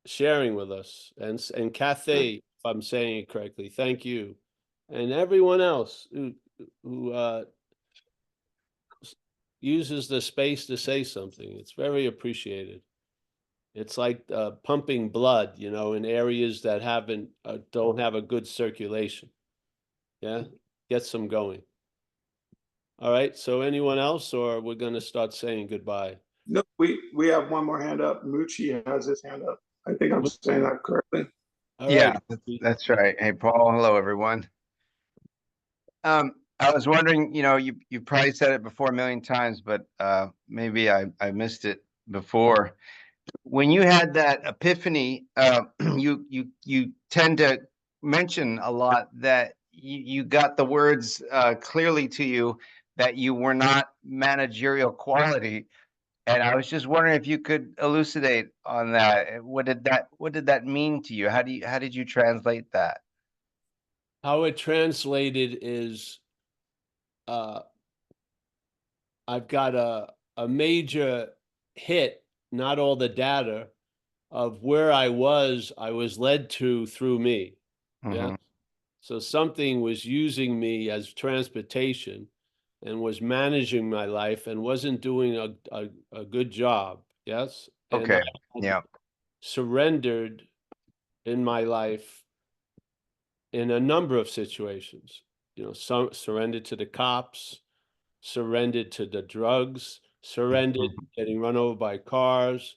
sharing with us. And Cathay, if I'm saying it correctly, thank you. And everyone else who uses the space to say something. It's very appreciated. It's like pumping blood, you know, in areas that don't have a good circulation. Yeah, gets them going. All right. So anyone else, or we're going to start saying goodbye? No, we have one more hand up. Mucci has his hand up. I think I'm saying that correctly. All Yeah, right. that's right. Hey, Paul. Hello, everyone. I was wondering, you probably said it before a million times, but maybe I missed it before. When you had that epiphany, you tend to mention a lot that you got the words clearly to you that you were not managerial quality. And I was just wondering if you could elucidate on that. What did that mean to you? How did you translate that? How it translated is I've got a major hit, not all the data of where I was led to through me. Yeah. Mhm. So something was using me as transportation and was managing my life and wasn't doing a good job. Yes. And I Okay. had Yeah. surrendered in my life in a number of situations. You know, some surrendered to the cops, surrendered to the drugs, surrendered Mhm. getting run over by cars,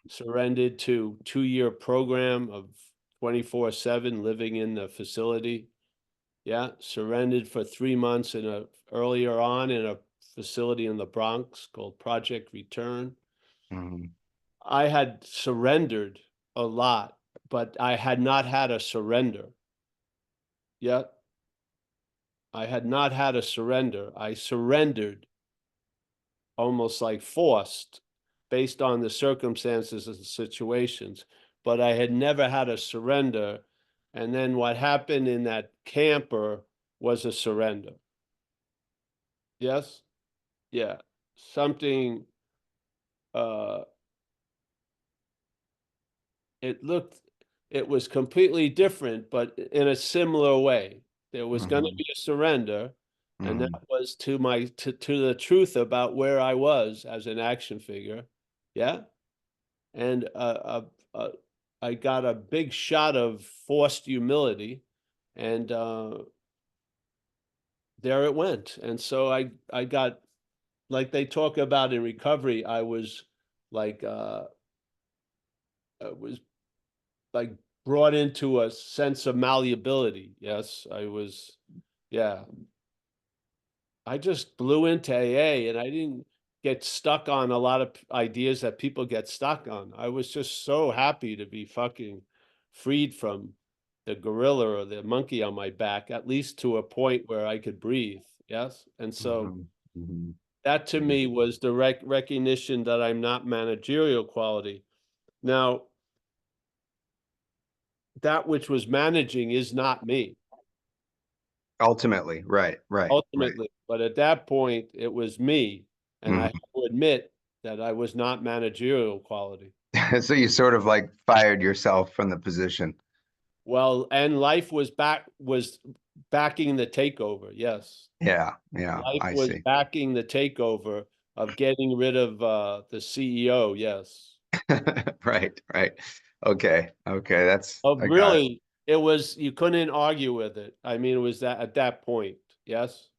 surrendered to 2-year program of 24/7 living in the facility. Yeah, surrendered for 3 months earlier on in a facility in the Bronx called Project Return. Mhm. I had surrendered a lot, but I had not had a surrender yet. I had not had a surrender. I surrendered almost like forced based on the circumstances and situations, but I had never had a surrender. And then what happened in that camper was a surrender. Yes? Yeah. Something, uh, it was completely different, but in a similar way. There was going to Mhm. be a surrender, and that Mhm. was to the truth about where I was as an action figure. Yeah. And I got a big shot of forced humility, and there it went. And so I got like they talk about in recovery, I was like, was like brought into a sense of malleability. Yes, I was, yeah. I just blew into AA and I didn't get stuck on a lot of ideas that people get stuck on. I was just so happy to be fucking freed from the gorilla or the monkey on my back, at least to a point where I could breathe. Yes. And so Mhm, mhm. that to me was the recognition that I'm not managerial quality. Now, that which was managing is not me Ultimately, right, right, right. ultimately, but at that point it was me, and I Mhm. have to admit that I was not managerial quality. So you sort of like fired yourself from the position. Well, and life was backing the takeover. Yes, Yeah, yeah, life I was see. backing the takeover of getting rid of the CEO. Yes. Right, right. Okay, okay, Oh, I got it. really, it was, you couldn't argue with it. I mean, it was that at that point. Yes.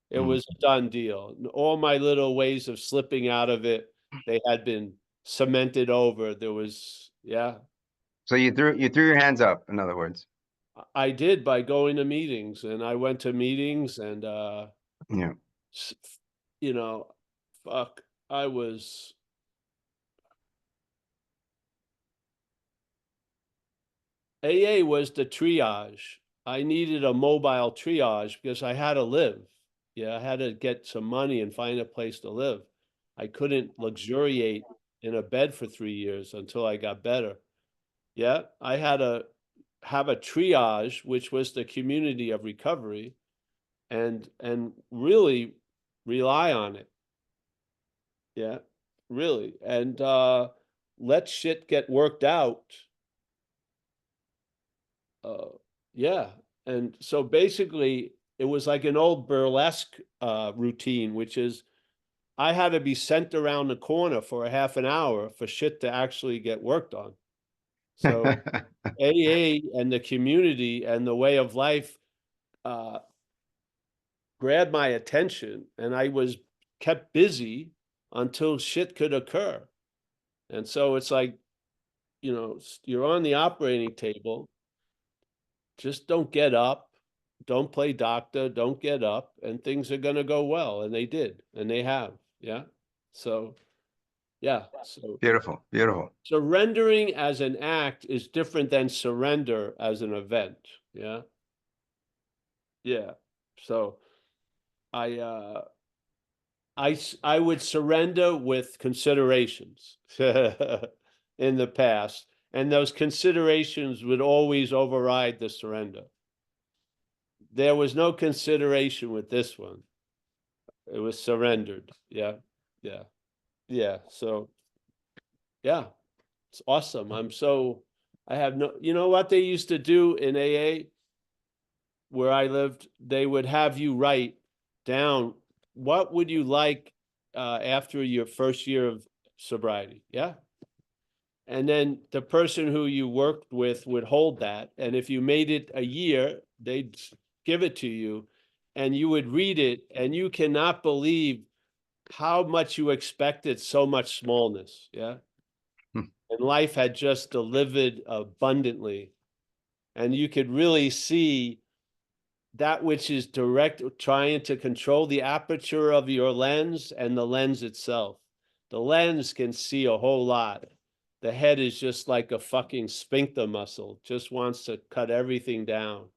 It Mhm. was a done deal. All my little ways of slipping out of it, they had been cemented over. There was, yeah, So you threw your hands up, in other words. I did by going to meetings, and I went to meetings and, Yeah. s- you know, fuck, I was, AA was the triage. I needed a mobile triage because I had to live. Yeah, I had to get some money and find a place to live. I couldn't luxuriate in a bed for 3 years until I got better. Yeah, I had to have a triage, which was the community of recovery, and really rely on it. Yeah, really. And let shit get worked out. Uh, yeah. And so basically, it was like an old burlesque routine, which is I had to be sent around the corner for a half an hour for shit to actually get worked on. So AA and the community and the way of life uh, grabbed my attention, and I was kept busy until shit could occur. And so it's like, you're on the operating table, just don't get up, don't play doctor, don't get up, and things are going to go well. And they did, and they have. Yeah. So, yeah. So Beautiful, beautiful. surrendering as an act is different than surrender as an event. Yeah. Yeah. So I, I would surrender with considerations in the past, and those considerations would always override the surrender. There was no consideration with this one. It was surrendered. Yeah. Yeah. Yeah. So, yeah, it's awesome. I have no, you know what they used to do in AA where I lived? They would have you write down what would you like after your first year of sobriety. Yeah. And then the person who you worked with would hold that. And if you made it a year, they'd give it to you and you would read it, and you cannot believe how much you expected so much smallness. Yeah. Hmm. And life had just delivered abundantly. And you could really see that which is direct, trying to control the aperture of your lens and the lens itself. The lens can see a whole lot. The head is just like a fucking sphincter muscle, just wants to cut everything down.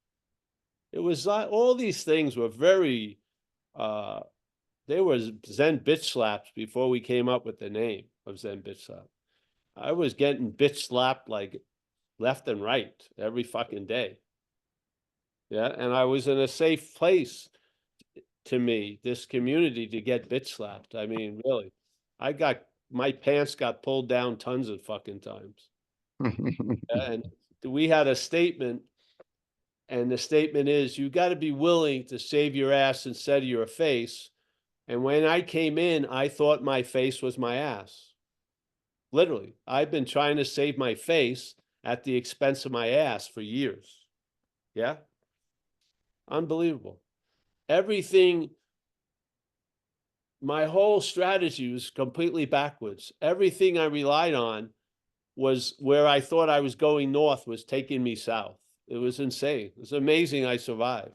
It was like all these things were very, there was Zen bitch slaps before we came up with the name of Zen bitch slap. I was getting bitch slapped like left and right every fucking day. Yeah. And I was in a safe place to me, this community, to get bitch slapped. I mean, really, my pants got pulled down tons of fucking times. And we had a statement, and the statement is you got to be willing to save your ass instead of your face. And when I came in, I thought my face was my ass. Literally, I've been trying to save my face at the expense of my ass for years. Yeah. Unbelievable. Everything my whole strategy was completely backwards. Everything I relied on was where I thought I was going north was taking me south. It was insane. It was amazing I survived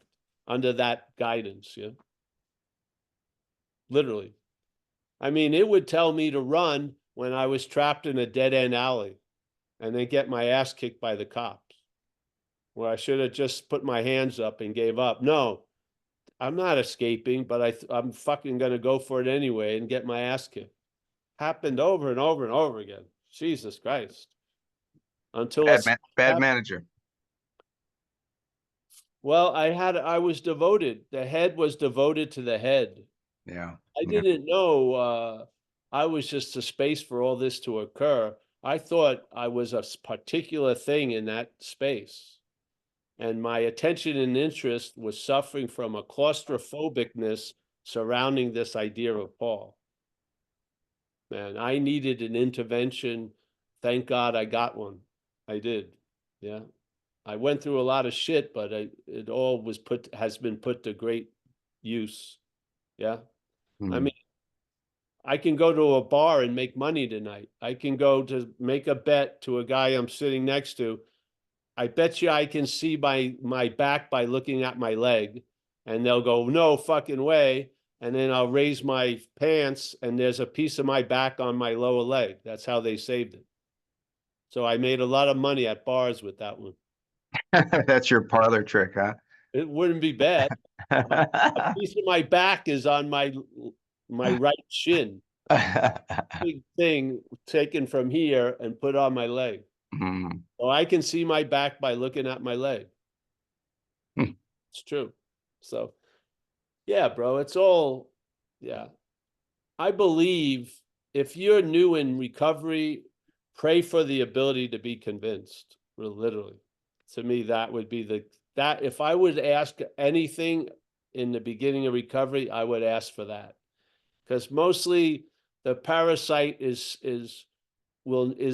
under that guidance, yeah. Literally. I mean, it would tell me to run when I was trapped in a dead-end alley and then get my ass kicked by the cops, where I should have just put my hands up and gave up. No, I'm not escaping, but I'm fucking gonna go for it anyway and get my ass kicked. Happened over and over and over again. Jesus Christ. Until Bad, it's bad manager. well, I was devoted. The head was devoted to the head. Yeah. I Yeah. didn't know I was just a space for all this to occur. I thought I was a particular thing in that space. And my attention and interest was suffering from a claustrophobicness surrounding this idea of Paul. Man, I needed an intervention. Thank God I got one. I did. Yeah. I went through a lot of shit, but it all has been put to great use. Yeah. I Hmm. mean, I can go to a bar and make money tonight. I can go to make a bet to a guy I'm sitting next to. I bet you I can see my back by looking at my leg, and they'll go, no fucking way. And then I'll raise my pants and there's a piece of my back on my lower leg. That's how they saved it. So I made a lot of money at bars with that one. That's your parlor trick, huh? It wouldn't be bad. A piece of my back is on my right shin. Big thing taken from here and put on my leg. Hmm. So I can see my back by looking at my leg. Hmm. It's true. So yeah, bro, it's all, yeah. I believe if you're new in recovery, pray for the ability to be convinced, literally. To me, that would be that if I would ask anything in the beginning of recovery, I would ask for that. Because mostly the parasite is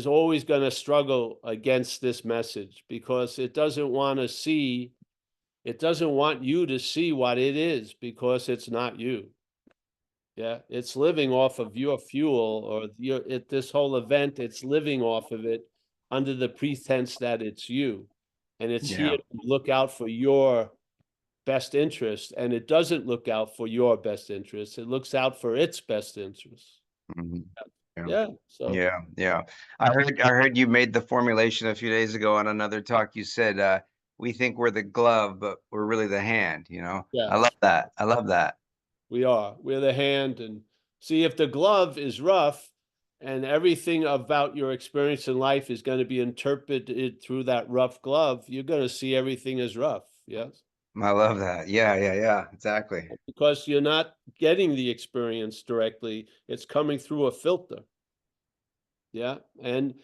always going to struggle against this message because it doesn't want you to see what it is because it's not you. Yeah, it's living off of your fuel or this whole event, it's living off of it under the pretense that it's you. And it's Yeah. here to look out for your best interest. And it doesn't look out for your best interest. It looks out for its best interest. Mhm. Yeah. Yeah. So Yeah. Yeah. I heard you made the formulation a few days ago on another talk. You said, we think we're the glove, but we're really the hand, you know? yeah, I love that. I love that. we're the hand. And see, if the glove is rough and everything about your experience in life is going to be interpreted through that rough glove, you're going to see everything as rough. Yes. I love that. Yeah. Yeah. Yeah. Exactly. Because you're not getting the experience directly. It's coming through a filter. Yeah. And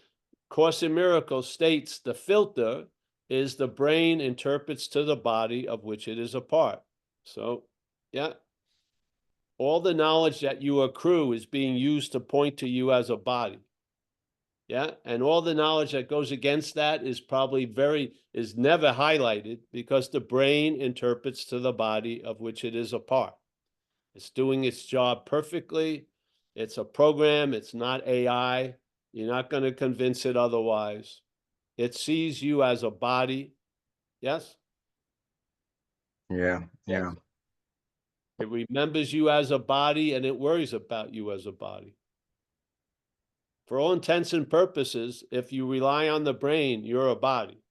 Course in Miracles states the filter is the brain interprets to the body of which it is a part. So, yeah. All the knowledge that you accrue is being used to point to you as a body. Yeah. And all the knowledge that goes against that is is never highlighted because the brain interprets to the body of which it is a part. It's doing its job perfectly. It's a program. It's not AI. You're not going to convince it otherwise. It sees you as a body. Yes? Yeah. Yeah. It remembers you as a body and it worries about you as a body. For all intents and purposes, if you rely on the brain, you're a body.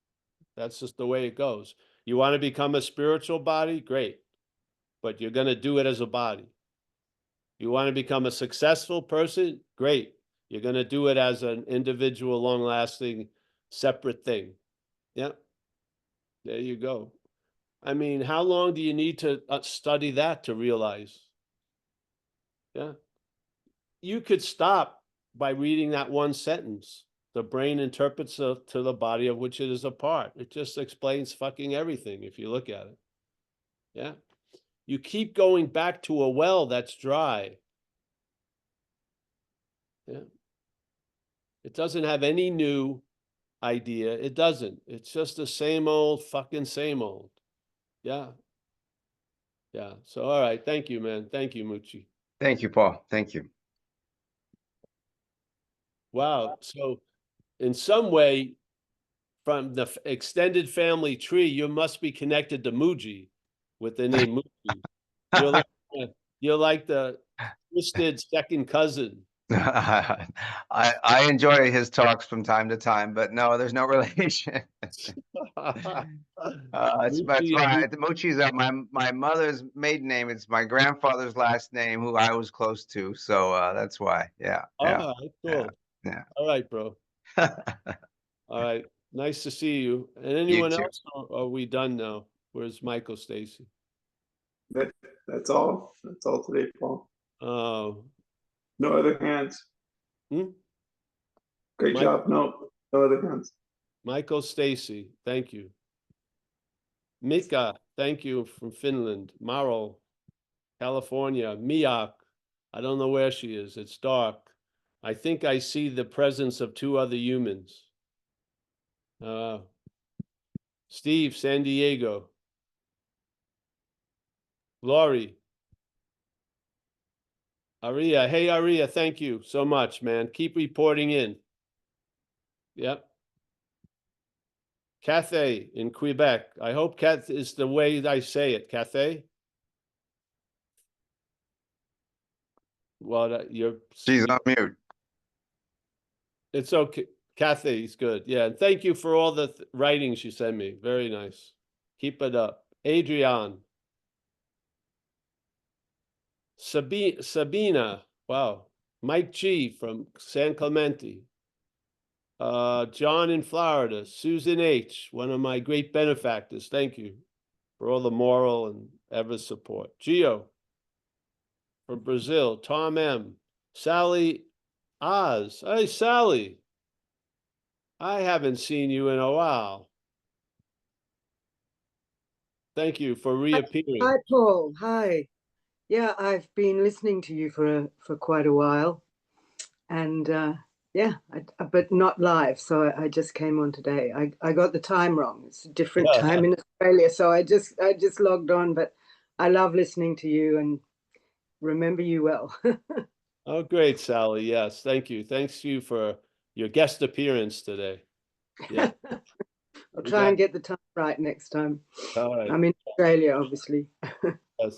That's just the way it goes. You want to become a spiritual body? Great. But you're going to do it as a body. You want to become a successful person? Great. You're going to do it as an individual, long-lasting, separate thing. Yeah. There you go. I mean, how long do you need to study that to realize? Yeah. You could stop by reading that one sentence. The brain interprets to the body of which it is a part. It just explains fucking everything if you look at it. Yeah. You keep going back to a well that's dry. Yeah. It doesn't have any new idea. It doesn't. It's just the same old fucking same old. Yeah. Yeah. So, all right. Thank you, man. Thank you, Moochie. Thank you, Paul. Thank you. Wow. So in some way, from the extended family tree, you must be connected to Muji with the name Muji. You're like, you're like the twisted second cousin. I enjoy his talks from time to time, but no, there's no relation. It's Muji and fine. Mochi's my mother's maiden name. It's my grandfather's last name, who I was close to. So that's why. Yeah. All Yeah. right, cool. Yeah. All right, bro. All right. Nice to see you. And You anyone too. else? Or are we done now? Where's Michael Stacy? That's all. That's all today, Paul. Oh, No other hands. hmm? Great Mike- job. No other hands. Michael Stacy, thank you. Mika, thank you from Finland. Maro, California. Miak, I don't know where she is. It's dark. I think I see the presence of two other humans. Steve, San Diego. Laurie. Aria, hey Aria, thank you so much, man. Keep reporting in. Yep. Cathay in Quebec. I hope Cath is the way I say it. Cathay. Well, you're. She's on mute. It's okay. Cathy's good. Yeah. And thank you for all the writings you send me. Very nice. Keep it up. Adrian. Sabina. Wow. Mike G from San Clemente. John in Florida. Susan H., one of my great benefactors. Thank you for all the moral and ever support. Gio from Brazil. Tom M. Sally Oz. Hey, Sally. I haven't seen you in a while. Thank you for reappearing. Hi, Paul. Hi. Yeah, I've been listening to you for quite a while, and but not live. So I just came on today. I got the time wrong. It's a different time in Australia, so I just logged on. But I love listening to you and remember you well. Oh, great, Sally. Yes, thank you. Thanks to you for your guest appearance today. Yeah. I'll try and get the time right next time. All right. I'm in Australia, obviously. Yes.